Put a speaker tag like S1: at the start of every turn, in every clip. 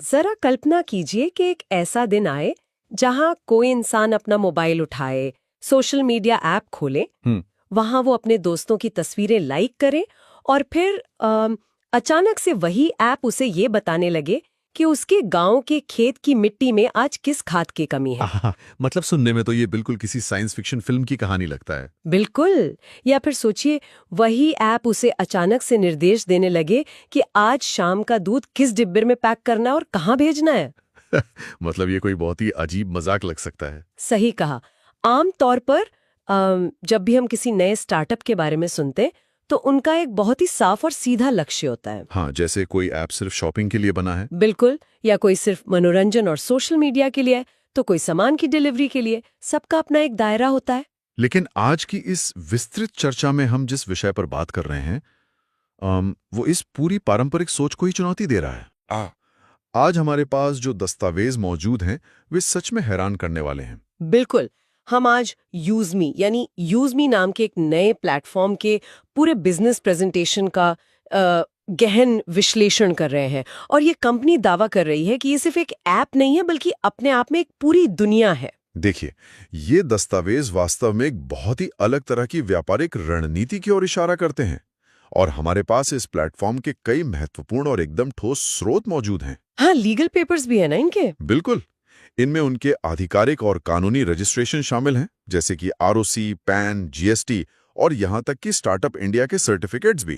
S1: जरा कल्पना कीजिए कि एक ऐसा दिन आए जहां कोई इंसान अपना मोबाइल उठाए, सोशल मीडिया ऐप खोले, वहां वो अपने दोस्तों की तस्वीरें लाइक करे और फिर अचानक से वही ऐप उसे ये बताने लगे कि उसके गांव के खेत की मिट्टी में आज किस खाद की कमी है।
S2: मतलब सुनने में तो ये बिल्कुल किसी साइंस फिक्शन फिल्म की कहानी लगता है।
S1: बिल्कुल। या फिर सोचिए वही ऐप उसे अचानक से निर्देश देने लगे कि आज शाम का दूध किस डिब्बे में पैक करना है और कहाँ भेजना है।
S2: मतलब ये कोई बहुत ही अजीब मजाक लग सकता है।
S1: सही कहा। आम तौर पर जब भी हम किसी नए स्टार्टअप के बारे में सुनते तो उनका एक बहुत ही साफ और सीधा लक्ष्य होता है।
S2: हाँ, जैसे कोई ऐप सिर्फ शॉपिंग के लिए बना है।
S1: बिल्कुल। या कोई सिर्फ मनोरंजन और सोशल मीडिया के लिए, तो कोई सामान की डिलीवरी के लिए। सबका अपना एक दायरा होता है।
S2: लेकिन आज की इस विस्तृत चर्चा में हम जिस विषय पर बात कर रहे हैं वो इस पूरी पारंपरिक सोच को ही चुनौती दे रहा है। आज हमारे पास जो दस्तावेज मौजूद हैं वे सच में हैरान करने वाले हैं।
S1: बिल्कुल। हम आज यूजमी नाम के एक नए प्लेटफॉर्म के पूरे बिजनेस प्रेजेंटेशन का गहन विश्लेषण कर रहे हैं। और ये कंपनी दावा कर रही है कि ये सिर्फ एक ऐप नहीं है बल्कि अपने आप में एक पूरी दुनिया है।
S2: देखिए, ये दस्तावेज वास्तव में एक बहुत ही अलग तरह की व्यापारिक रणनीति की ओर इशारा करते हैं और हमारे पास इस प्लेटफॉर्म के कई महत्वपूर्ण और एकदम ठोस स्रोत मौजूद हैं।
S1: हाँ, लीगल पेपर्स भी है ना इनके।
S2: बिल्कुल। इनमें उनके आधिकारिक और कानूनी रजिस्ट्रेशन शामिल हैं, जैसे कि आरओसी, पैन, जीएसटी और यहां तक कि स्टार्टअप इंडिया के सर्टिफिकेट्स भी।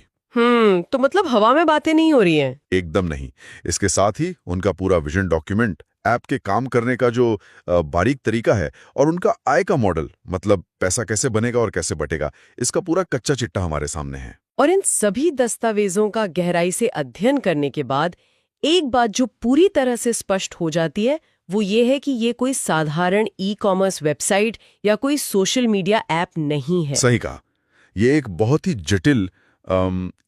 S1: तो मतलब हवा में बातें नहीं हो रही हैं।
S2: एकदम नहीं। इसके साथ ही उनका पूरा विजन डॉक्यूमेंट, ऐप के काम करने का जो बारीक तरीका है और उनका आय का मॉडल, मतलब पैसा कैसे बनेगा और कैसे बटेगा, इसका पूरा कच्चा चिट्ठा हमारे सामने है।
S1: और इन सभी दस्तावेजों का गहराई से अध्ययन करने के बाद एक बात जो पूरी तरह से स्पष्ट हो जाती है वो ये है कि ये कोई साधारण ई-कॉमर्स वेबसाइट या कोई सोशल मीडिया ऐप नहीं है।
S2: सही कहा। ये एक बहुत ही जटिल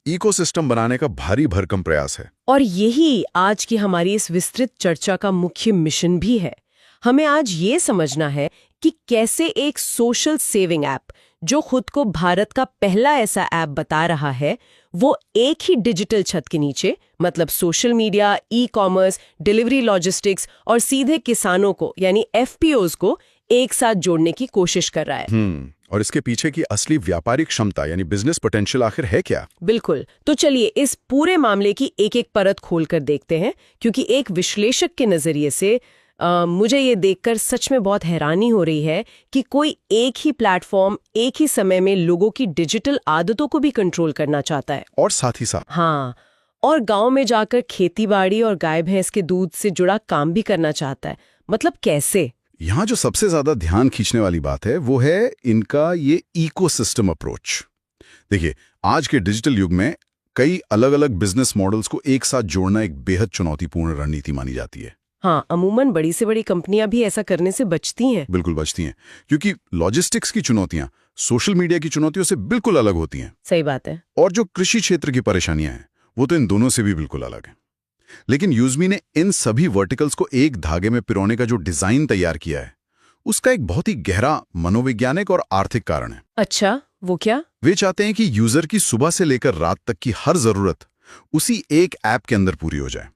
S2: इकोसिस्टम बनाने का भारी भरकम प्रयास है।
S1: और यही आज की हमारी इस विस्तृत चर्चा का मुख्य मिशन भी है। हमें आज ये समझना है कि कैसे एक सोशल सेविंग ऐप जो खुद को भारत का पहला ऐसा ऐप बता रहा है, वो एक ही डिजिटल छत के नीचे, मतलब social media, e-commerce, delivery logistics और सीधे किसानों को यानी एफपीओज को एक साथ जोड़ने की कोशिश कर रहा है।
S2: और इसके पीछे की असली व्यापारिक क्षमता यानी बिजनेस पोटेंशियल आखिर है क्या?
S1: बिल्कुल। तो चलिए इस पूरे मामले की एक एक परत खोलकर देखते हैं, क्योंकि एक विश्लेषक के नजरिए से मुझे ये देखकर सच में बहुत हैरानी हो रही है कि कोई एक ही प्लेटफॉर्म एक ही समय में लोगों की डिजिटल आदतों को भी कंट्रोल करना चाहता है।
S2: और साथ ही साथ
S1: हाँ, और गांव में जाकर खेतीबाड़ी और गाय भैंस के दूध से जुड़ा काम भी करना चाहता है। मतलब कैसे?
S2: यहाँ जो सबसे ज्यादा ध्यान खींचने वाली बात है वो है इनका ये इकोसिस्टम अप्रोच। देखिए, आज के डिजिटल युग में कई अलग अलग बिजनेस मॉडल्स को एक साथ जोड़ना एक बेहद चुनौतीपूर्ण रणनीति मानी जाती है।
S1: हाँ, अमूमन बड़ी से बड़ी कंपनियां भी ऐसा करने से बचती हैं।
S2: बिल्कुल बचती हैं, क्योंकि लॉजिस्टिक्स की चुनौतियां सोशल मीडिया की चुनौतियों से बिल्कुल अलग होती हैं।
S1: सही बात है।
S2: और जो कृषि क्षेत्र की परेशानियां हैं वो तो इन दोनों से भी बिल्कुल अलग हैं। लेकिन यूजमी ने इन सभी वर्टिकल्स को एक धागे में पिरोने का जो डिजाइन तैयार किया है उसका एक बहुत ही गहरा मनोवैज्ञानिक और आर्थिक कारण है।
S1: अच्छा, वो क्या?
S2: वे चाहते हैं कि यूजर की सुबह से लेकर रात तक की हर जरूरत उसी एक ऐप के अंदर पूरी हो जाए।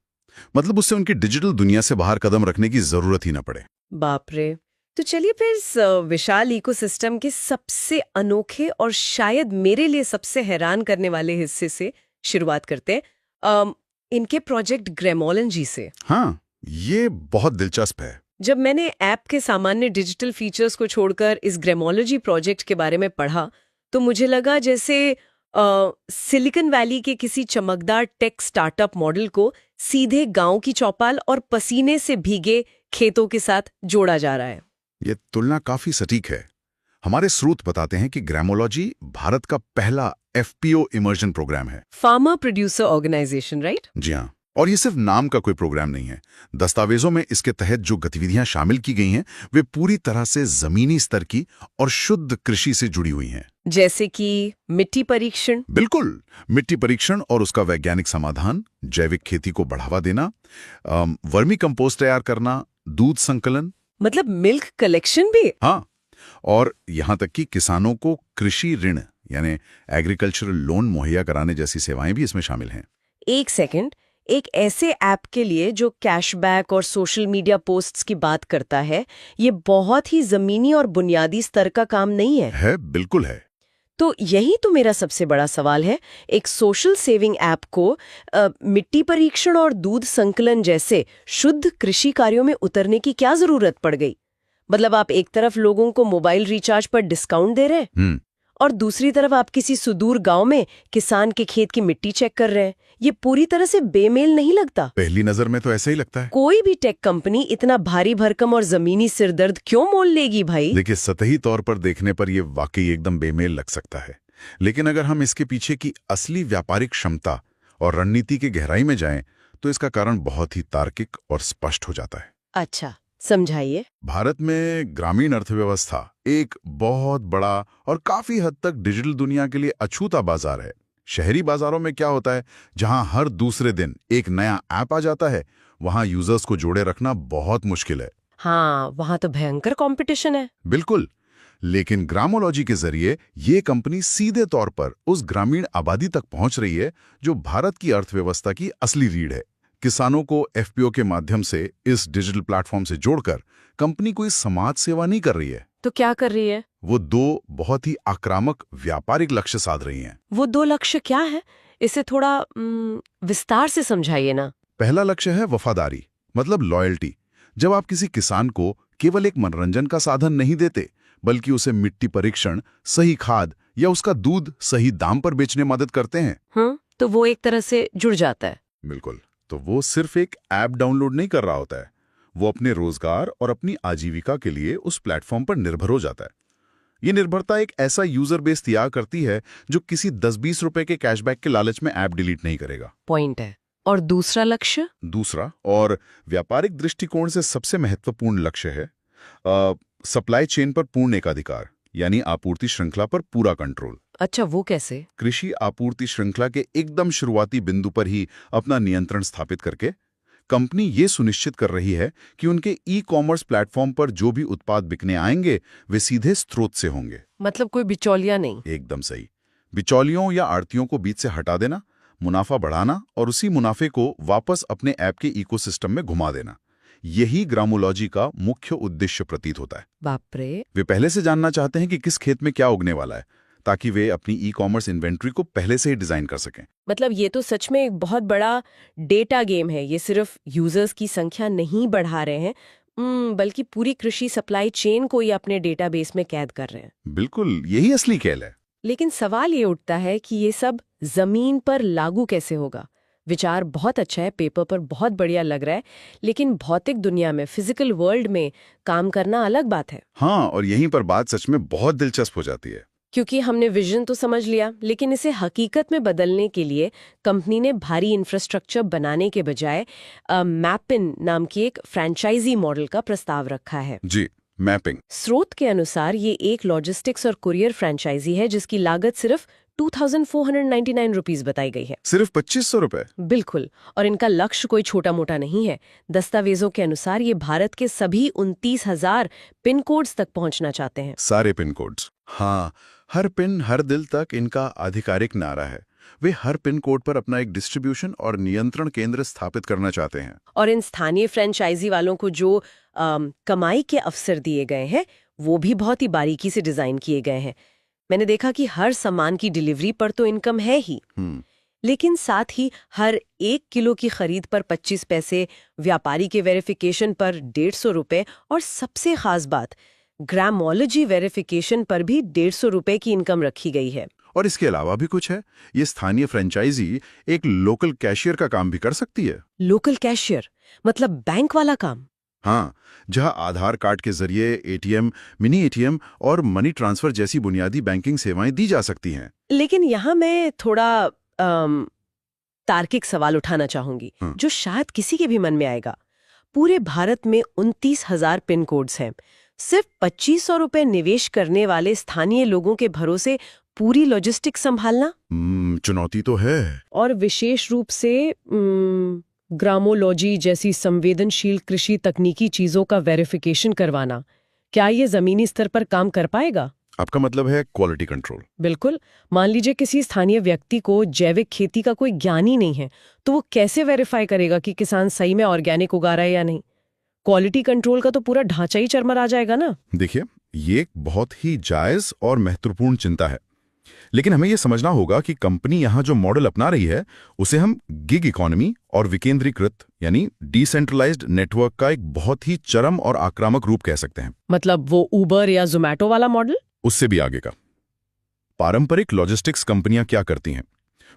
S2: मतलब उससे उनकी डिजिटल दुनिया से बाहर कदम रखने की जरूरत ही ना पड़े।
S1: बाप रे। तो चलिए फिर इस विशाल इकोसिस्टम के सबसे अनोखे और शायद मेरे लिए सबसे हैरान करने वाले हिस्से से शुरुआत करते हैं, इनके प्रोजेक्ट ग्रामोलॉजी से।
S2: हाँ, ये बहुत दिलचस्प है।
S1: जब मैंने ऐप के सामान्य डिजिटल फीचर्स को छोड़कर इस ग्रामोलॉजी प्रोजेक्ट के बारे में पढ़ा तो मुझे लगा जैसे सिलिकॉन वैली के किसी चमकदार टेक स्टार्टअप मॉडल को सीधे गांव की चौपाल और पसीने से भीगे खेतों के साथ जोड़ा जा रहा है।
S2: ये तुलना काफी सटीक है। हमारे स्रोत बताते हैं कि ग्रामोलॉजी भारत का पहला एफपीओ इमर्जन प्रोग्राम है।
S1: Farmer producer organisation, right?
S2: जी हाँ। और ये सिर्फ नाम का कोई प्रोग्राम नहीं है। दस्तावेजों में इसके तहत जो गतिविधियां शामिल की गई हैं वे पूरी तरह से जमीनी स्तर की और शुद्ध कृषि से जुड़ी हुई हैं।
S1: जैसे कि मिट्टी परीक्षण।
S2: बिल्कुल, मिट्टी परीक्षण और उसका वैज्ञानिक समाधान, जैविक खेती को बढ़ावा देना, वर्मी कंपोस्ट तैयार करना, दूध संकलन,
S1: मतलब मिल्क कलेक्शन भी।
S2: हाँ, और यहाँ तक कि किसानों को कृषि ऋण यानी एग्रीकल्चरल लोन मुहैया कराने जैसी सेवाएं भी इसमें शामिल हैं।
S1: एक सेकंड, एक ऐसे ऐप के लिए जो कैशबैक और सोशल मीडिया पोस्ट्स की बात करता है, ये बहुत ही जमीनी और बुनियादी स्तर का काम नहीं है।
S2: बिल्कुल है।
S1: तो यही तो मेरा सबसे बड़ा सवाल है। एक सोशल सेविंग ऐप को मिट्टी परीक्षण और दूध संकलन जैसे शुद्ध कृषि कार्यों में उतरने की क्या जरूरत पड़ गई? मतलब आप एक तरफ लोगों को मोबाइल रिचार्ज पर डिस्काउंट दे रहे हैं और दूसरी तरफ आप किसी सुदूर गांव में किसान के खेत की मिट्टी चेक कर रहे हैं। ये पूरी तरह से बेमेल नहीं लगता?
S2: पहली नजर में तो ऐसा ही लगता है।
S1: कोई भी टेक कंपनी इतना भारी भरकम और जमीनी सिरदर्द क्यों मोल लेगी भाई?
S2: देखिए, सतही तौर पर देखने पर यह वाकई एकदम बेमेल लग सकता है, लेकिन अगर हम इसके पीछे की असली व्यापारिक क्षमता और रणनीति की गहराई में जाएं, तो इसका कारण बहुत ही तार्किक और स्पष्ट हो जाता है।
S1: अच्छा, समझाइए।
S2: भारत में ग्रामीण अर्थव्यवस्था एक बहुत बड़ा और काफी हद तक डिजिटल दुनिया के लिए अछूता बाजार है। शहरी बाजारों में क्या होता है, जहां हर दूसरे दिन एक नया ऐप आ जाता है, वहां यूजर्स को जोड़े रखना बहुत मुश्किल है।
S1: हाँ, वहां तो भयंकर कंपटीशन है।
S2: बिल्कुल। लेकिन ग्रामोलॉजी के जरिए ये कंपनी सीधे तौर पर उस ग्रामीण आबादी तक पहुंच रही है जो भारत की अर्थव्यवस्था की असली रीढ़ है। किसानों को एफपीओ के माध्यम से इस डिजिटल प्लेटफॉर्म से जोड़कर कंपनी कोई समाज सेवा नहीं कर रही है।
S1: तो क्या कर रही है?
S2: वो दो बहुत ही आक्रामक व्यापारिक लक्ष्य साध रही हैं।
S1: वो दो लक्ष्य क्या है? इसे थोड़ा विस्तार से समझाइए ना।
S2: पहला लक्ष्य है वफादारी, मतलब लॉयल्टी। जब आप किसी किसान को केवल एक मनोरंजन का साधन नहीं देते, बल्कि उसे मिट्टी परीक्षण, सही खाद या उसका दूध सही दाम पर बेचने मदद करते हैं,
S1: तो वो एक तरह से जुड़ जाता है।
S2: बिल्कुल। तो वो सिर्फ एक ऐप डाउनलोड नहीं कर रहा होता है, वो अपने रोजगार और अपनी आजीविका के लिए उस प्लेटफॉर्म पर निर्भर हो जाता है। ये निर्भरता एक ऐसा यूजर बेस तैयार करती है जो किसी 10-20 रुपए के कैशबैक के लालच में ऐप डिलीट नहीं करेगा।
S1: पॉइंट है। और दूसरा लक्ष्य?
S2: दूसरा और व्यापारिक दृष्टिकोण से सबसे महत्वपूर्ण लक्ष्य है सप्लाई चेन पर पूर्ण एकाधिकार, यानी आपूर्ति श्रृंखला पर पूरा कंट्रोल।
S1: अच्छा, वो कैसे?
S2: कृषि आपूर्ति श्रृंखला के एकदम शुरुआती बिंदु पर ही अपना नियंत्रण स्थापित करके कंपनी ये सुनिश्चित कर रही है कि उनके ई कॉमर्स प्लेटफॉर्म पर जो भी उत्पाद बिकने आएंगे वे सीधे स्रोत से होंगे।
S1: मतलब कोई बिचौलिया नहीं?
S2: एकदम सही। बिचौलियों या आड़तियों को बीच से हटा देना, मुनाफा बढ़ाना और उसी मुनाफे को वापस अपने ऐप के इकोसिस्टम में घुमा देना, यही ग्रामोलॉजी का मुख्य उद्देश्य प्रतीत होता है।
S1: बाप रे।
S2: वे पहले से जानना चाहते हैं कि किस खेत में क्या उगने वाला है, ताकि वे अपनी ई कॉमर्स इन्वेंट्री को पहले से ही डिजाइन कर सकें।
S1: मतलब ये तो सच में एक बहुत बड़ा डेटा गेम है। ये सिर्फ यूजर्स की संख्या नहीं बढ़ा रहे हैं, बल्कि पूरी कृषि सप्लाई चेन को ही अपने डेटाबेस में कैद कर रहे हैं।
S2: बिल्कुल, यही असली खेल है।
S1: लेकिन सवाल ये उठता है कि ये सब जमीन पर लागू कैसे होगा? विचार बहुत अच्छा है, पेपर पर बहुत बढ़िया लग रहा है, लेकिन भौतिक दुनिया में, फिजिकल वर्ल्ड में काम करना अलग बात है।
S2: हाँ, और यहीं पर बात सच में बहुत दिलचस्प हो जाती है।
S1: क्योंकि हमने विजन तो समझ लिया, लेकिन इसे हकीकत में बदलने के लिए कंपनी ने भारी इंफ्रास्ट्रक्चर बनाने के बजाय मैपिन नाम की एक फ्रेंचाइजी मॉडल का प्रस्ताव रखा है।
S2: जी, मैपिंग।
S1: स्रोत के अनुसार ये एक लॉजिस्टिक्स और कुरियर फ्रेंचाइजी है जिसकी लागत सिर्फ 2,499 रुपीज बताई गई है।
S2: सिर्फ 2500 रुपए?
S1: बिल्कुल। और इनका लक्ष्य कोई छोटा मोटा नहीं है। दस्तावेजों के अनुसार ये भारत के सभी 29,000 पिन कोड्स तक पहुंचना चाहते हैं।
S2: सारे पिन कोड्स? हाँ, हर पिन हर दिल तक इनका आधिकारिक नारा है। वे हर पिन कोड पर अपना एक डिस्ट्रीब्यूशन और नियंत्रण केंद्र स्थापित करना चाहते हैं।
S1: और इन स्थानीय फ्रेंचाइजी वालों को जो कमाई के अवसर दिए गए हैं, वो भी बहुत ही बारीकी से डिजाइन किए गए हैं। मैंने देखा कि हर सामान की डिलीवरी पर तो इनकम है ही, लेकिन साथ ही हर 1 किलो की खरीद पर 25 पैसे, व्यापारी के वेरिफिकेशन पर 150 रुपए और सबसे खास बात, ग्रामोलॉजी वेरिफिकेशन पर भी 150 रुपए की इनकम रखी गई है।
S2: और इसके अलावा भी कुछ है। ये स्थानीय फ्रेंचाइजी एक लोकल कैशियर का काम भी कर सकती है।
S1: लोकल कैशियर मतलब बैंक वाला काम?
S2: हाँ, जहां आधार कार्ड के जरिए एटीएम, मिनी एटीएम और मनी ट्रांसफर जैसी बुनियादी बैंकिंग सेवाएं दी जा सकती हैं।
S1: लेकिन यहाँ मैं थोड़ा तार्किक सवाल उठाना चाहूंगी, जो शायद किसी के भी मन में आएगा। पूरे भारत में 29,000 पिन कोड्स हैं। सिर्फ 2,500 रुपए निवेश करने वाले स्थानीय लोगों के भरोसे पूरी लॉजिस्टिक संभालना
S2: चुनौती तो है।
S1: और विशेष रूप से ग्रामोलॉजी जैसी संवेदनशील कृषि तकनीकी चीजों का वेरिफिकेशन करवाना, क्या ये जमीनी स्तर पर काम कर पाएगा?
S2: आपका मतलब है क्वालिटी कंट्रोल।
S1: बिल्कुल। मान लीजिए किसी स्थानीय व्यक्ति को जैविक खेती का कोई ज्ञान ही नहीं है, तो वो कैसे वेरीफाई करेगा कि किसान सही में ऑर्गेनिक उगा रहा है या नहीं? क्वालिटी कंट्रोल का तो पूरा ढांचा ही चरमरा जाएगा ना।
S2: देखिए, ये एक बहुत ही जायज और महत्वपूर्ण चिंता है, लेकिन हमें यह समझना होगा कि कंपनी यहां जो मॉडल अपना रही है उसे हम गिग इकोनॉमी और विकेंद्रीकृत यानी डिसेंट्रलाइज्ड नेटवर्क का एक बहुत ही चरम और आक्रामक रूप कह सकते हैं।
S1: मतलब वो उबर या जोमैटो वाला मॉडल?
S2: उससे भी आगे का। पारंपरिक लॉजिस्टिक्स कंपनियां क्या करती हैं?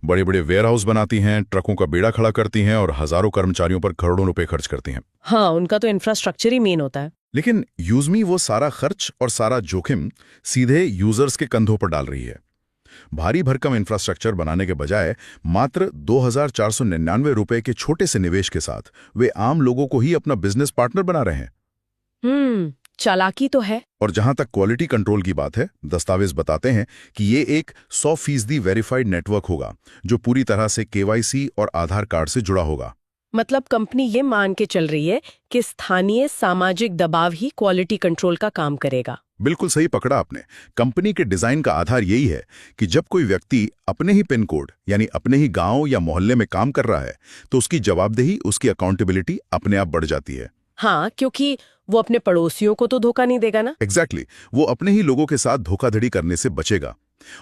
S2: बड़े बड़े वेयरहाउस बनाती हैं, ट्रकों का बेड़ा खड़ा करती हैं और हजारों कर्मचारियों पर करोड़ों रुपए खर्च करती हैं।
S1: हाँ, उनका तो इंफ्रास्ट्रक्चर ही मेन होता है।
S2: लेकिन यूजमी वो सारा खर्च और सारा जोखिम सीधे यूजर्स के कंधों पर डाल रही है। भारी भरकम इंफ्रास्ट्रक्चर बनाने के बजाय मात्र 2,499 रुपए के छोटे से निवेश के साथ वे आम लोगों को ही अपना बिजनेस पार्टनर बना रहे हैं।
S1: चालाकी तो है।
S2: और जहां तक क्वालिटी कंट्रोल की बात है, दस्तावेज बताते हैं कि ये एक 100% वेरीफाइड नेटवर्क होगा जो पूरी तरह से केवाईसी और आधार कार्ड से जुड़ा होगा।
S1: मतलब कंपनी ये मान के चल रही है कि स्थानीय सामाजिक दबाव ही क्वालिटी कंट्रोल का काम करेगा।
S2: बिल्कुल सही पकड़ा आपने। कंपनी के डिजाइन का आधार यही है कि जब कोई व्यक्ति अपने ही पिन कोड यानी अपने ही गांव या मोहल्ले में काम कर रहा है तो उसकी जवाबदेही, उसकी अकाउंटेबिलिटी अपने आप बढ़ जाती है।
S1: हाँ, क्योंकि वो अपने पड़ोसियों को तो धोखा नहीं देगा ना।
S2: एग्जैक्टली, वो अपने ही लोगों के साथ धोखाधड़ी करने से बचेगा।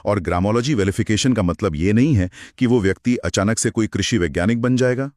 S2: और ग्रामोलॉजी वेरिफिकेशन का मतलब ये नहीं है कि वो व्यक्ति अचानक से कोई कृषि वैज्ञानिक बन जाएगा।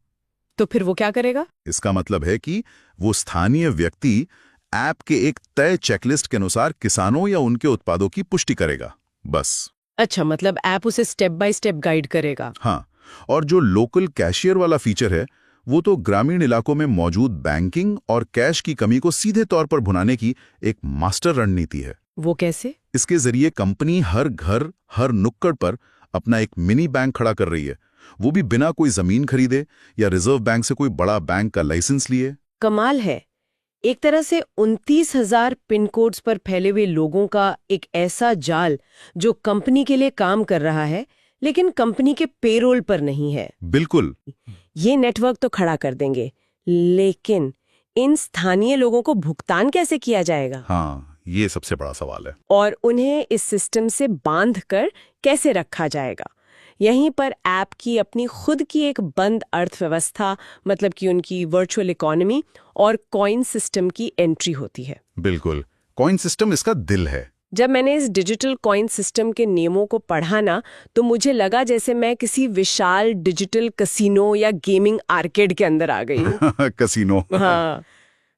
S1: तो फिर वो क्या करेगा?
S2: इसका मतलब है कि वो स्थानीय व्यक्ति ऐप के एक तय चेकलिस्ट के अनुसार किसानों या उनके उत्पादों की पुष्टि करेगा, बस।
S1: अच्छा, मतलब ऐप उसे स्टेप बाय स्टेप गाइड करेगा।
S2: हाँ, और जो लोकल कैशियर वाला फीचर है वो तो ग्रामीण इलाकों में मौजूद बैंकिंग और कैश की कमी को सीधे तौर पर भुनाने की एक मास्टर रणनीति है।
S1: वो कैसे?
S2: इसके जरिए कंपनी हर घर, हर नुक्कड़ पर अपना एक मिनी बैंक खड़ा कर रही है, वो भी बिना कोई जमीन खरीदे या रिजर्व बैंक से कोई बड़ा बैंक का लाइसेंस लिए।
S1: कमाल है। एक तरह से 29,000 पिन कोड्स पर फैले हुए लोगों का एक ऐसा जाल जो कंपनी के लिए काम कर रहा है लेकिन कंपनी के पेरोल पर नहीं है।
S2: बिल्कुल।
S1: ये नेटवर्क तो खड़ा कर देंगे, लेकिन इन स्थानीय लोगों को भुगतान कैसे किया जाएगा?
S2: हाँ, ये सबसे बड़ा सवाल है।
S1: और उन्हें इस सिस्टम से बांध कर कैसे रखा जाएगा? यहीं पर ऐप की अपनी खुद की एक बंद अर्थव्यवस्था, मतलब कि उनकी वर्चुअल इकोनॉमी और कॉइन सिस्टम की एंट्री होती है।
S2: बिल्कुल, कॉइन सिस्टम इसका दिल है।
S1: जब मैंने इस डिजिटल कॉइन सिस्टम के नियमों को पढ़ा ना, तो मुझे लगा जैसे मैं किसी विशाल डिजिटल कसिनो या गेमिंग आर्केड के अंदर आ गई हूँ।
S2: कसिनो।
S1: हाँ,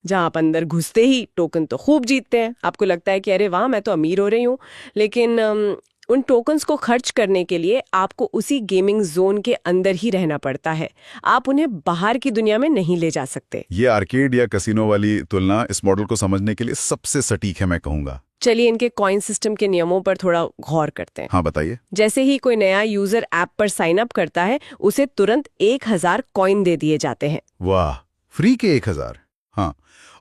S1: जहाँ आप अंदर घुसते ही टोकन तो खूब जीतते हैं। आपको लगता है कि अरे वाह, मैं तो अमीर हो रही हूँ, लेकिन उन टोकन्स को खर्च करने के लिए आपको उसी गेमिंग जोन के अंदर ही रहना पड़ता है। आप उन्हें बाहर की दुनिया में नहीं ले जा सकते।
S2: ये आर्केड या कसिनो वाली तुलना इस मॉडल को समझने के लिए सबसे सटीक है, मैं कहूंगा।
S1: चलिए इनके कॉइन सिस्टम के नियमों पर थोड़ा गौर करते हैं।
S2: हाँ, बताइए।
S1: जैसे ही कोई नया यूजर ऐप पर साइन अप करता है, उसे तुरंत 1,000 कॉइन दे दिए जाते हैं।
S2: वाह, फ्री के 1,000। हाँ,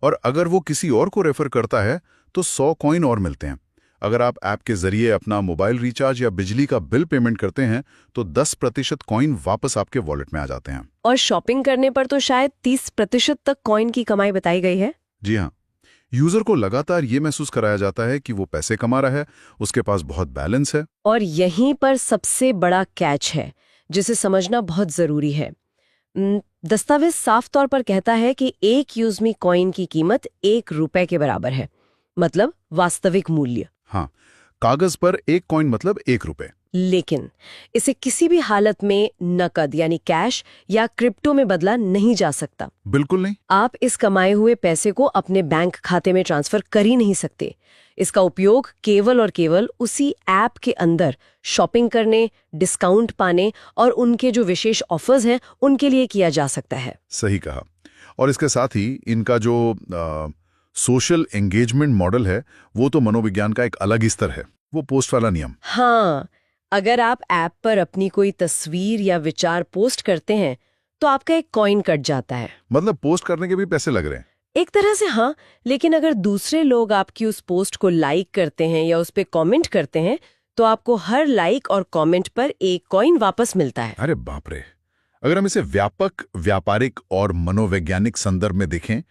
S2: और अगर वो किसी और को रेफर करता है तो 100 कॉइन और मिलते हैं। अगर आप ऐप के जरिए अपना मोबाइल रिचार्ज या बिजली का बिल पेमेंट करते हैं तो 10% कॉइन वापस आपके वॉलेट में आ जाते हैं।
S1: और शॉपिंग करने पर तो शायद 30% तक कॉइन की कमाई बताई गई है।
S2: जी हाँ, यूजर को लगातार ये महसूस कराया जाता है कि वो पैसे कमा रहा है, उसके पास बहुत बैलेंस है।
S1: और यहीं पर सबसे बड़ा कैच है जिसे समझना बहुत जरूरी है। दस्तावेज साफ तौर पर कहता है कि एक यूजमी कॉइन की कीमत 1 रुपए के बराबर है, मतलब वास्तविक मूल्य।
S2: हाँ, कागज पर एक कॉइन मतलब 1 रुपए।
S1: लेकिन इसे किसी भी हालत में नकद यानी कैश या क्रिप्टो में बदला नहीं जा सकता।
S2: बिल्कुल नहीं।
S1: आप इस कमाए हुए पैसे को अपने बैंक खाते में ट्रांसफर कर ही नहीं सकते। इसका उपयोग केवल और केवल उसी ऐप के अंदर शॉपिंग करने, डिस्काउंट पाने और उनके जो विशेष ऑफर्स हैं उनके लिए किया जा सकता है।
S2: सही कहा। और इसके साथ ही इनका जो सोशल एंगेजमेंट मॉडल है वो तो मनोविज्ञान का एक अलग ही स्तर है। वो पोस्ट वाला नियम।
S1: हाँ, अगर आप ऐप पर अपनी कोई तस्वीर या विचार पोस्ट करते हैं तो आपका एक कॉइन कट जाता है।
S2: मतलब पोस्ट करने के भी पैसे लग रहे हैं?
S1: एक तरह से हाँ, लेकिन अगर दूसरे लोग आपकी उस पोस्ट को लाइक करते हैं या उस पे कमेंट करते हैं तो आपको हर लाइक और कमेंट पर 1 कॉइन वापस मिलता है।
S2: अरे बाप रे। अगर हम इसे व्यापक, व्यापारिक और मनोवैज्ञानिक संदर्भ में देखें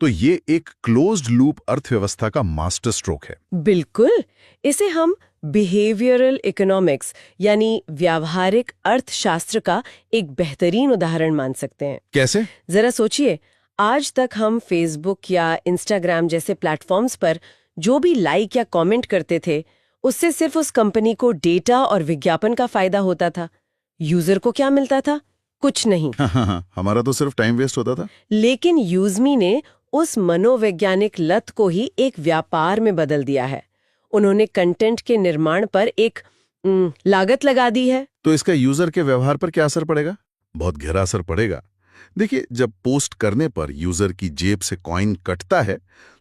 S2: तो ये एक क्लोज्ड लूप अर्थव्यवस्था का मास्टर स्ट्रोक है।
S1: बिल्कुल। इसे हम बिहेवियरल इकोनॉमिक्स यानी व्यावहारिक अर्थशास्त्र का एक बेहतरीन उदाहरण मान सकते हैं।
S2: कैसे?
S1: जरा सोचिए, आज तक हम फेसबुक या इंस्टाग्राम जैसे प्लेटफॉर्म्स पर जो भी लाइक या कमेंट करते थे, उससे सिर्फ उस कंपनी को डेटा और विज्ञापन का फायदा होता था। यूजर को क्या मिलता था? कुछ नहीं।
S2: हमारा तो सिर्फ टाइम वेस्ट होता था।
S1: लेकिन यूजमी ने उस मनोवैज्ञानिक लत को ही एक व्यापार में बदल दिया है। उन्होंने कंटेंट के निर्माण पर एक लागत लगा दी है।
S2: तो इसका यूजर के व्यवहार पर क्या असर पड़ेगा? बहुत गहरा असर पड़ेगा। देखिए, जब पोस्ट करने पर यूजर की जेब से कॉइन कटता है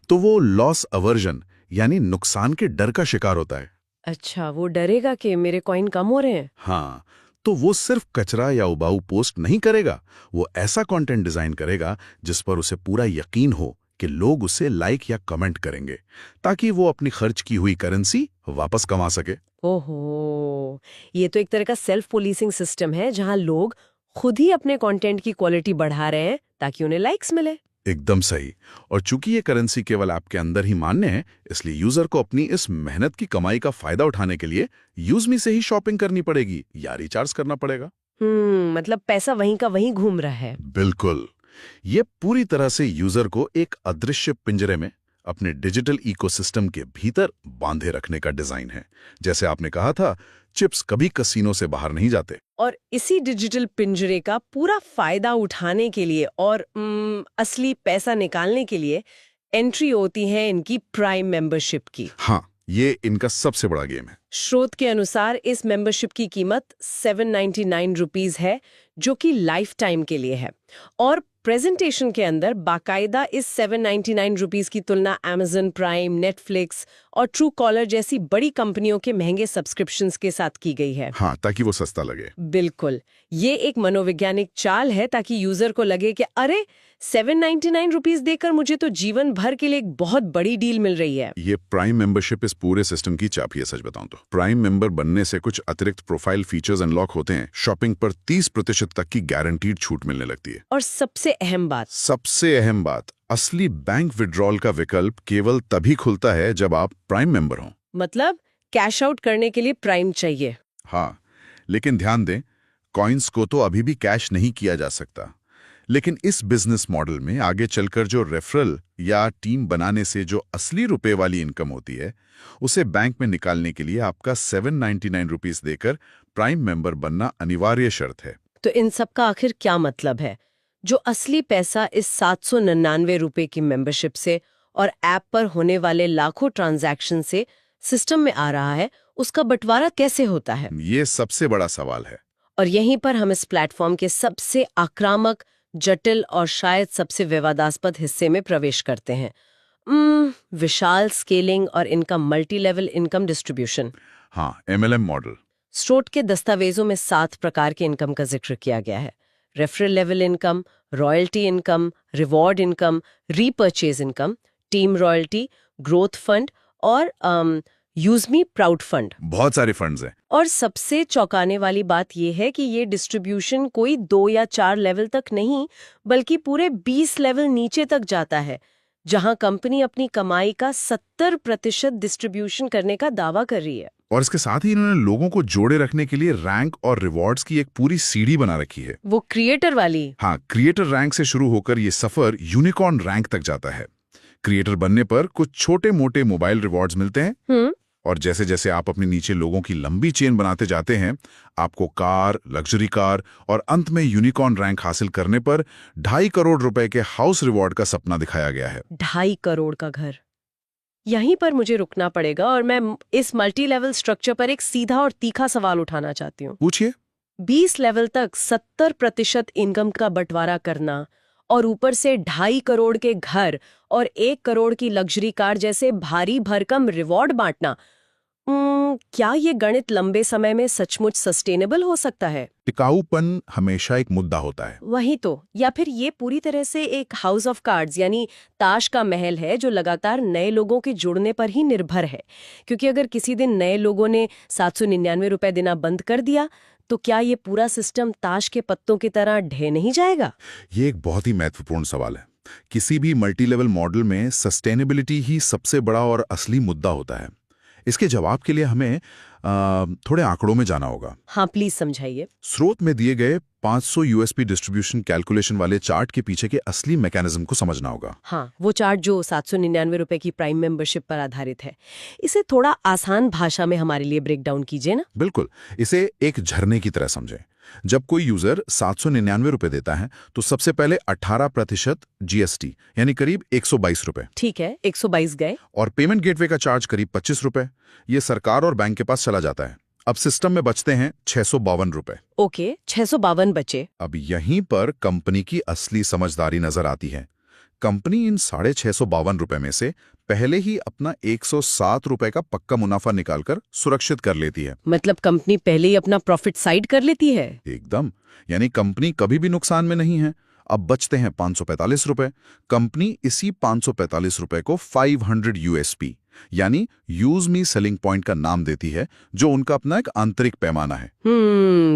S2: तो वो लॉस अवर्जन यानी नुकसान के डर का शिकार होता है।
S1: अच्छा, वो डरेगा कि मेरे कॉइन कम हो रहे हैं।
S2: हाँ, तो वो सिर्फ कचरा या उबाऊ पोस्ट नहीं करेगा, वो ऐसा कंटेंट डिजाइन करेगा जिस पर उसे पूरा यकीन हो कि लोग उसे लाइक या कमेंट करेंगे, ताकि वो अपनी खर्च की हुई करेंसी वापस कमा सके।
S1: ओहो, ये तो एक तरह का सेल्फ पुलिसिंग सिस्टम है, जहां लोग खुद ही अपने कंटेंट की क्वालिटी बढ़ा रहे हैं ताकि उन्हें लाइक्स मिले।
S2: एकदम सही। और चूंकि ये करेंसी केवल आपके अंदर ही मान्य है, इसलिए यूजर को अपनी इस मेहनत की कमाई का फायदा उठाने के लिए यूजमी से ही शॉपिंग करनी पड़ेगी या रिचार्ज करना पड़ेगा।
S1: मतलब पैसा वहीं का वहीं घूम रहा है।
S2: बिल्कुल। ये पूरी तरह से यूजर को एक अदृश्य पिंजरे में अपने डिजिटल इकोसिस्टम के भीतर बांधे रखने का डिजाइन है। जैसे आपने कहा था, चिप्स कभी कसीनो से बाहर नहीं जाते।
S1: और इसी डिजिटल पिंजरे का पूरा फायदा उठाने के लिए और असली पैसा निकालने के लिए एंट्री होती है इनकी प्राइम मेंबरशिप की।
S2: हाँ, ये इनका सबसे बड़ा गेम है।
S1: स्रोत के अनुसार इस मेंबरशिप की कीमत 799 रुपीस है, जो कि लाइफ टाइम के लिए है। और प्रेजेंटेशन के अंदर बाकायदा इस 799 रुपीस की तुलना Amazon प्राइम, नेटफ्लिक्स और ट्रू कॉलर जैसी बड़ी कंपनियों के महंगे सब्सक्रिप्शंस के साथ की गई है।
S2: हाँ, ताकि वो सस्ता लगे।
S1: बिल्कुल, ये एक मनोवैज्ञानिक चाल है ताकि यूजर को लगे कि अरे 799 रुपीस देकर मुझे तो जीवन भर के लिए एक बहुत बड़ी डील मिल रही है।
S2: ये प्राइम मेंबरशिप इस पूरे सिस्टम की चाबी है। सच बताऊं तो प्राइम मेंबर बनने से कुछ अतिरिक्त प्रोफाइल फीचर्स अनलॉक होते हैं। शॉपिंग पर 30% तक की गारंटीड छूट मिलने लगती है।
S1: और सबसे अहम बात,
S2: असली बैंक विड्रॉल का विकल्प केवल तभी खुलता है जब आप प्राइम मेंबर हों।
S1: मतलब कैश आउट करने के लिए प्राइम चाहिए।
S2: हाँ, लेकिन ध्यान दें, कॉइन्स को तो अभी भी कैश नहीं किया जा सकता। लेकिन इस बिजनेस मॉडल में आगे चलकर जो रेफरल या टीम बनाने से जो असली रुपए वाली इनकम होती है, उसे बैंक में निकालने के लिए आपका 799 रुपीस देकर प्राइम मेंबर बनना अनिवार्य शर्त है।
S1: तो इन सब का आखिर क्या मतलब है? जो असली पैसा इस 799 रुपए की मेंबरशिप से और ऐप पर होने वाले लाखों ट्रांजैक्शन से सिस्टम में आ रहा है, उसका बंटवारा कैसे होता है?
S2: ये सबसे बड़ा सवाल है।
S1: और यहीं पर हम इस प्लेटफॉर्म के सबसे आक्रामक, जटिल और शायद सबसे विवादास्पद हिस्से में प्रवेश करते हैं। विशाल स्केलिंग और इनका मल्टी लेवल इनकम डिस्ट्रीब्यूशन।
S2: हाँ, MLM मॉडल।
S1: स्ट्रोट के दस्तावेजों में 7 प्रकार के इनकम का जिक्र किया गया है। Referral level income, royalty income, reward income, repurchase income, team royalty, growth fund और यूजमी प्राउड फंड।
S2: बहुत सारे फंड्स हैं।
S1: और सबसे चौंकाने वाली बात यह है कि ये डिस्ट्रीब्यूशन कोई 2 या 4 लेवल तक नहीं, बल्कि पूरे 20 लेवल नीचे तक जाता है, जहां कंपनी अपनी कमाई का 70% डिस्ट्रीब्यूशन करने का दावा कर रही है।
S2: और इसके साथ ही इन्होंने लोगों को जोड़े रखने के लिए रैंक और रिवॉर्ड्स की एक पूरी सीढ़ी बना रखी है।
S1: वो क्रिएटर वाली।
S2: हाँ, क्रिएटर रैंक से शुरू होकर ये सफर यूनिकॉर्न रैंक तक जाता है। क्रिएटर बनने पर कुछ छोटे मोटे मोबाइल रिवॉर्ड्स मिलते हैं। और जैसे जैसे आप अपने नीचे लोगों की लंबी चेन बनाते जाते हैं, आपको कार, लग्जरी कार और अंत में यूनिकॉर्न रैंक हासिल करने पर 2.5 करोड़ रुपए के हाउस रिवॉर्ड का सपना दिखाया गया है।
S1: 2.5 करोड़ का घर। यहीं पर मुझे रुकना पड़ेगा और मैं इस मल्टी लेवल स्ट्रक्चर पर एक सीधा और तीखा सवाल उठाना चाहती हूँ।
S2: पूछिए।
S1: 20 लेवल तक 70% इनकम का बंटवारा करना और ऊपर से 2.5 करोड़ के घर और 1 करोड़ की लग्जरी कार जैसे भारी भरकम रिवॉर्ड बांटना, क्या ये गणित लंबे समय में सचमुच सस्टेनेबल हो सकता है?
S2: टिकाऊपन हमेशा एक मुद्दा होता है।
S1: वही तो। या फिर ये पूरी तरह से एक हाउस ऑफ कार्ड्स यानी ताश का महल है, जो लगातार नए लोगों के जुड़ने पर ही निर्भर है। क्योंकि अगर किसी दिन नए लोगों ने 799 रुपए देना बंद कर दिया, तो क्या ये पूरा सिस्टम ताश के पत्तों की तरह ढह नहीं जाएगा?
S2: ये एक बहुत ही महत्वपूर्ण सवाल है। किसी भी मल्टी लेवल मॉडल में सस्टेनेबिलिटी ही सबसे बड़ा और असली मुद्दा होता है। इसके जवाब के लिए हमें थोड़े आंकड़ों में जाना होगा।
S1: हाँ, प्लीज समझाइए।
S2: स्रोत में दिए गए 500 यूएसपी डिस्ट्रीब्यूशन कैलकुलेशन वाले चार्ट के पीछे के असली मैकेनिज्म को समझना होगा।
S1: हाँ, वो चार्ट जो 799 रुपए की प्राइम मेंबरशिप पर आधारित है। इसे थोड़ा आसान भाषा में हमारे लिए ब्रेक डाउन कीजिए ना।
S2: बिल्कुल, इसे एक झरने की तरह समझें। जब कोई यूजर 799 रुपए देता है तो सबसे पहले 18% जीएसटी यानी करीब 122 रुपए।
S1: ठीक है, 122 गए।
S2: और पेमेंट गेटवे का चार्ज करीब 25 रुपए। ये सरकार और बैंक के पास चला जाता है। अब सिस्टम में बचते हैं 652 रुपए।
S1: ओके, 652 बचे।
S2: अब यहीं पर कंपनी की असली समझदारी नजर आती है। कंपनी इन 652 रुपए में से पहले ही अपना 107 रुपए का पक्का मुनाफा निकालकर सुरक्षित कर लेती है।
S1: मतलब कंपनी पहले ही अपना प्रॉफिट साइड कर लेती है।
S2: एकदम, यानी कंपनी कभी भी नुकसान में नहीं है। अब बचते हैं 545 रुपए। कंपनी इसी 545 रुपए को 500 यूएसपी यानी यूज मी सेलिंग पॉइंट का नाम देती है, जो उनका अपना एक आंतरिक पैमाना है।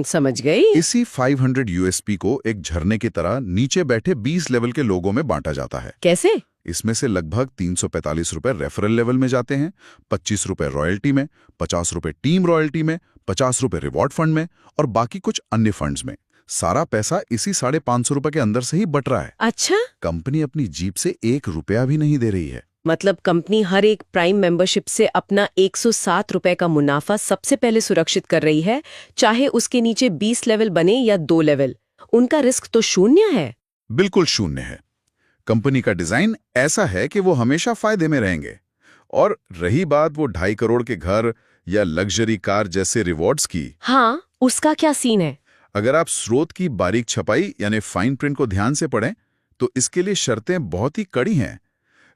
S1: समझ गई।
S2: इसी 500 यूएसपी को एक झरने की तरह नीचे बैठे 20 लेवल के लोगों में बांटा जाता है।
S1: कैसे?
S2: इसमें से लगभग 345 रुपए रेफरल लेवल में जाते हैं, 25 रुपए रॉयल्टी में, 50 रुपए टीम रॉयल्टी में, 50 रुपए रिवॉर्ड फंड में और बाकी कुछ अन्य फंड्स में। सारा पैसा इसी 550 रुपए के अंदर से ही बट रहा है।
S1: अच्छा,
S2: कंपनी अपनी जेब से 1 रुपया भी नहीं दे रही है।
S1: मतलब कंपनी हर एक प्राइम मेंबरशिप से अपना 107 रुपए का मुनाफा सबसे पहले सुरक्षित कर रही है, चाहे उसके नीचे 20 लेवल बने या 2 लेवल। उनका रिस्क तो शून्य है।
S2: बिल्कुल शून्य है। कंपनी का डिजाइन ऐसा है कि वो हमेशा फायदे में रहेंगे। और रही बात वो 2.5 करोड़ के घर या लग्जरी कार जैसे रिवॉर्ड्स की,
S1: हाँ, उसका क्या सीन है?
S2: अगर आप स्रोत की बारीक छपाई यानी फाइन प्रिंट को ध्यान से पढ़ें तो इसके लिए शर्तें बहुत ही कड़ी हैं।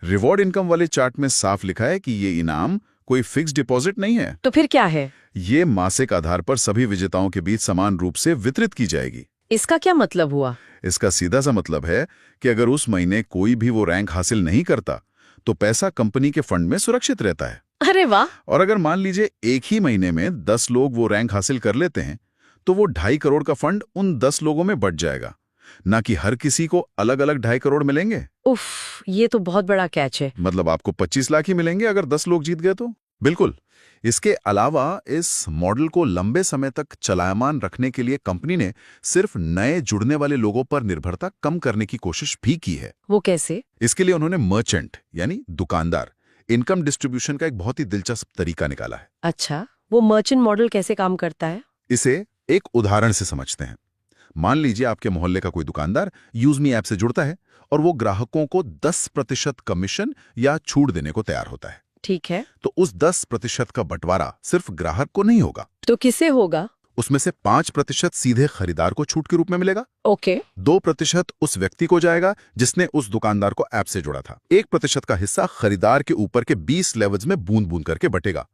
S2: रिवॉर्ड इनकम वाले चार्ट में साफ लिखा है कि ये इनाम कोई फिक्स डिपॉजिट नहीं है।
S1: तो फिर क्या है?
S2: ये मासिक आधार पर सभी विजेताओं के बीच समान रूप से वितरित की जाएगी।
S1: इसका क्या मतलब हुआ?
S2: इसका सीधा सा मतलब है कि अगर उस महीने कोई भी वो रैंक हासिल नहीं करता तो पैसा कंपनी के फंड में सुरक्षित रहता है।
S1: अरे वाह!
S2: और अगर मान लीजिए एक ही महीने में 10 लोग वो रैंक हासिल कर लेते हैं तो वो 2.5 करोड़ का फंड उन 10 लोगों में बट जाएगा, ना कि हर किसी को अलग अलग 2.5 करोड़ मिलेंगे।
S1: उफ, ये तो बहुत बड़ा कैच है।
S2: मतलब आपको 25 लाख ही मिलेंगे अगर 10 लोग जीत गए तो। बिल्कुल। इसके अलावा इस मॉडल को लंबे समय तक चलायमान रखने के लिए कंपनी ने सिर्फ नए जुड़ने वाले लोगों पर निर्भरता कम करने की कोशिश भी की है।
S1: वो कैसे?
S2: इसके लिए उन्होंने मर्चेंट यानी दुकानदार इनकम डिस्ट्रीब्यूशन का एक बहुत ही दिलचस्प तरीका निकाला है।
S1: अच्छा, वो मर्चेंट मॉडल कैसे काम करता है?
S2: इसे एक उदाहरण से समझते हैं। मान लीजिए आपके मोहल्ले का कोई दुकानदार यूजमी ऐप से जुड़ता है और वो ग्राहकों को 10% कमीशन या छूट देने को तैयार होता है।
S1: ठीक है।
S2: तो उस 10% का बंटवारा सिर्फ ग्राहक को नहीं होगा।
S1: तो किसे होगा?
S2: उसमें से 5% सीधे खरीदार को छूट के रूप में मिलेगा।
S1: ओके।
S2: 2% उस व्यक्ति को जाएगा जिसने उस दुकानदार को ऐप से जोड़ा था। 1% का हिस्सा खरीदार के ऊपर के 20 लेवल्स में बूंद बूंद करके बटेगा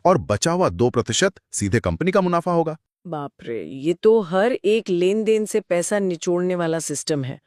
S2: और बचा हुआ 2% सीधे कंपनी का मुनाफा होगा।
S1: बाप रे, ये तो हर एक लेन देन से पैसा निचोड़ने वाला सिस्टम है।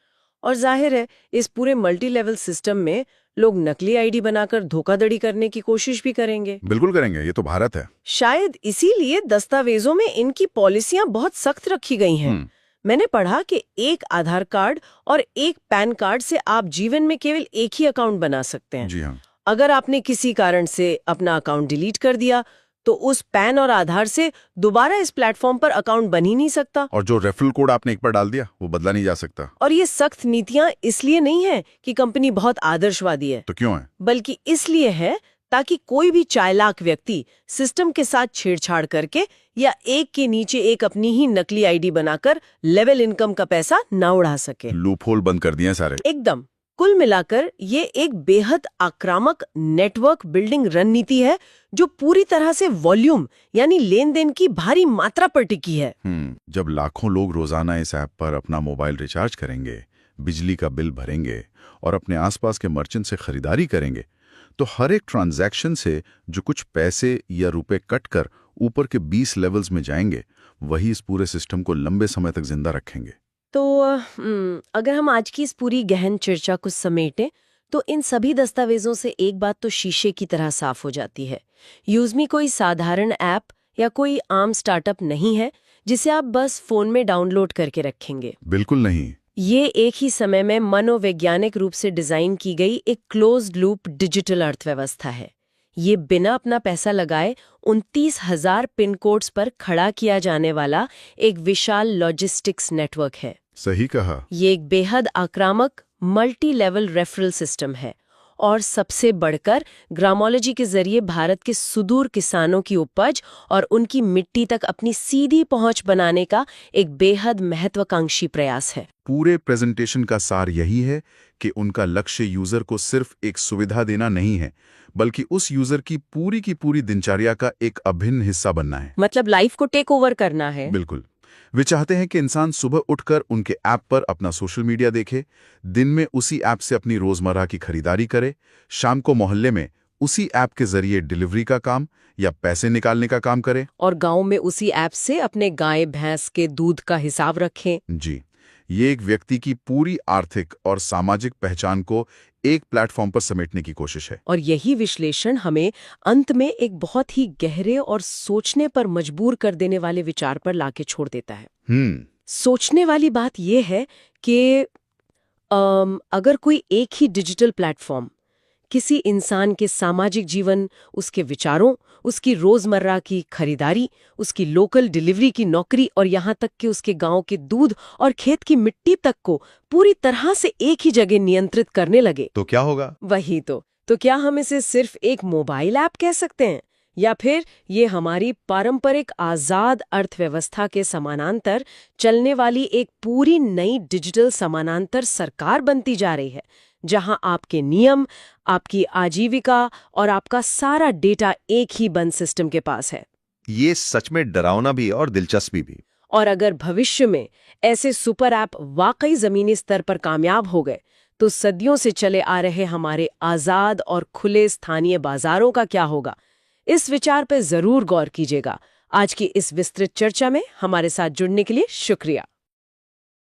S1: और जाहिर है इस पूरे मल्टी लेवल सिस्टम में लोग नकली आईडी बनाकर धोखाधड़ी करने की कोशिश भी करेंगे।
S2: बिल्कुल करेंगे, ये तो भारत है।
S1: शायद इसीलिए दस्तावेजों में इनकी पॉलिसियां बहुत सख्त रखी गई हैं। मैंने पढ़ा कि एक आधार कार्ड और एक पैन कार्ड से आप जीवन में केवल एक ही अकाउंट बना सकते हैं।
S2: जी हाँ।
S1: अगर आपने किसी कारण से अपना अकाउंट डिलीट कर दिया तो उस पैन और आधार से दोबारा इस प्लेटफॉर्म पर अकाउंट बन ही नहीं सकता।
S2: और जो रेफरल कोड आपने एक बार डाल दिया वो बदला नहीं जा सकता।
S1: और ये सख्त नीतियां इसलिए नहीं है कि कंपनी बहुत आदर्शवादी है,
S2: तो क्यों है?
S1: बल्कि इसलिए है ताकि कोई भी चालाक व्यक्ति सिस्टम के साथ छेड़छाड़ करके या एक के नीचे एक अपनी ही नकली आईडी बनाकर लेवल इनकम का पैसा ना उड़ा सके।
S2: लूपहोल बंद कर दिए सारे।
S1: एकदम। कुल मिलाकर ये एक बेहद आक्रामक नेटवर्क बिल्डिंग रणनीति है जो पूरी तरह से वॉल्यूम यानी लेन देन की भारी मात्रा पर टिकी है।
S2: जब लाखों लोग रोजाना इस ऐप पर अपना मोबाइल रिचार्ज करेंगे, बिजली का बिल भरेंगे और अपने आसपास के मर्चेंट से खरीदारी करेंगे, तो हर एक ट्रांजैक्शन से जो कुछ पैसे या रुपए कट कर ऊपर के 20 लेवल्स में जाएंगे, वही इस पूरे सिस्टम को लंबे समय तक जिंदा रखेंगे।
S1: तो अगर हम आज की इस पूरी गहन चर्चा को समेटें तो इन सभी दस्तावेजों से एक बात तो शीशे की तरह साफ हो जाती है। यूजमी कोई साधारण ऐप या कोई आम स्टार्टअप नहीं है जिसे आप बस फोन में डाउनलोड करके रखेंगे।
S2: बिल्कुल नहीं।
S1: ये एक ही समय में मनोवैज्ञानिक रूप से डिजाइन की गई एक क्लोज्ड लूप डिजिटल अर्थव्यवस्था है। ये बिना अपना पैसा लगाए 29,000 पिन कोड्स पर खड़ा किया जाने वाला एक विशाल लॉजिस्टिक्स नेटवर्क है।
S2: सही कहा।
S1: ये एक बेहद आक्रामक मल्टी लेवल रेफरल सिस्टम है और सबसे बढ़कर ग्रामोलॉजी के जरिए भारत के सुदूर किसानों की उपज और उनकी मिट्टी तक अपनी सीधी पहुंच बनाने का एक बेहद महत्वाकांक्षी प्रयास है।
S2: पूरे प्रेजेंटेशन का सार यही है कि उनका लक्ष्य यूजर को सिर्फ एक सुविधा देना नहीं है, बल्कि उस यूजर की पूरी दिनचर्या का एक अभिन्न हिस्सा बनना है।
S1: मतलब लाइफ को टेक ओवर करना है।
S2: बिल्कुल। वे चाहते हैं कि इंसान सुबह उठकर उनके ऐप पर अपना सोशल मीडिया देखे, दिन में उसी ऐप से अपनी रोजमर्रा की खरीदारी करे, शाम को मोहल्ले में उसी ऐप के जरिए डिलीवरी का काम या पैसे निकालने का काम करे,
S1: और गांव में उसी ऐप से अपने गाय भैंस के दूध का हिसाब रखें।
S2: जी, ये एक व्यक्ति की पूरी आर्थिक और सामाजिक पहचान को एक प्लेटफॉर्म पर समेटने की कोशिश है।
S1: और यही विश्लेषण हमें अंत में एक बहुत ही गहरे और सोचने पर मजबूर कर देने वाले विचार पर लाके छोड़ देता है। सोचने वाली बात यह है कि अगर कोई एक ही डिजिटल प्लेटफॉर्म किसी इंसान के सामाजिक जीवन, उसके विचारों, उसकी रोजमर्रा की खरीदारी, उसकी लोकल डिलीवरी की नौकरी और यहाँ तक कि उसके गांव के दूध और खेत की मिट्टी तक को पूरी तरह से एक ही जगह नियंत्रित करने लगे,
S2: तो क्या होगा?
S1: वही तो क्या हम इसे सिर्फ एक मोबाइल ऐप कह सकते हैं, या फिर ये हमारी पारंपरिक आजाद अर्थव्यवस्था के समानांतर चलने वाली एक पूरी नई डिजिटल समानांतर सरकार बनती जा रही है, जहां आपके नियम, आपकी आजीविका और आपका सारा डेटा एक ही बंद सिस्टम के पास है?
S3: ये सच में डरावना भी और दिलचस्पी भी।
S1: और अगर भविष्य में ऐसे सुपर ऐप वाकई जमीनी स्तर पर कामयाब हो गए, तो सदियों से चले आ रहे हमारे आजाद और खुले स्थानीय बाजारों का क्या होगा? इस विचार पर जरूर गौर कीजिएगा। आज की इस विस्तृत चर्चा में हमारे साथ जुड़ने के लिए शुक्रिया।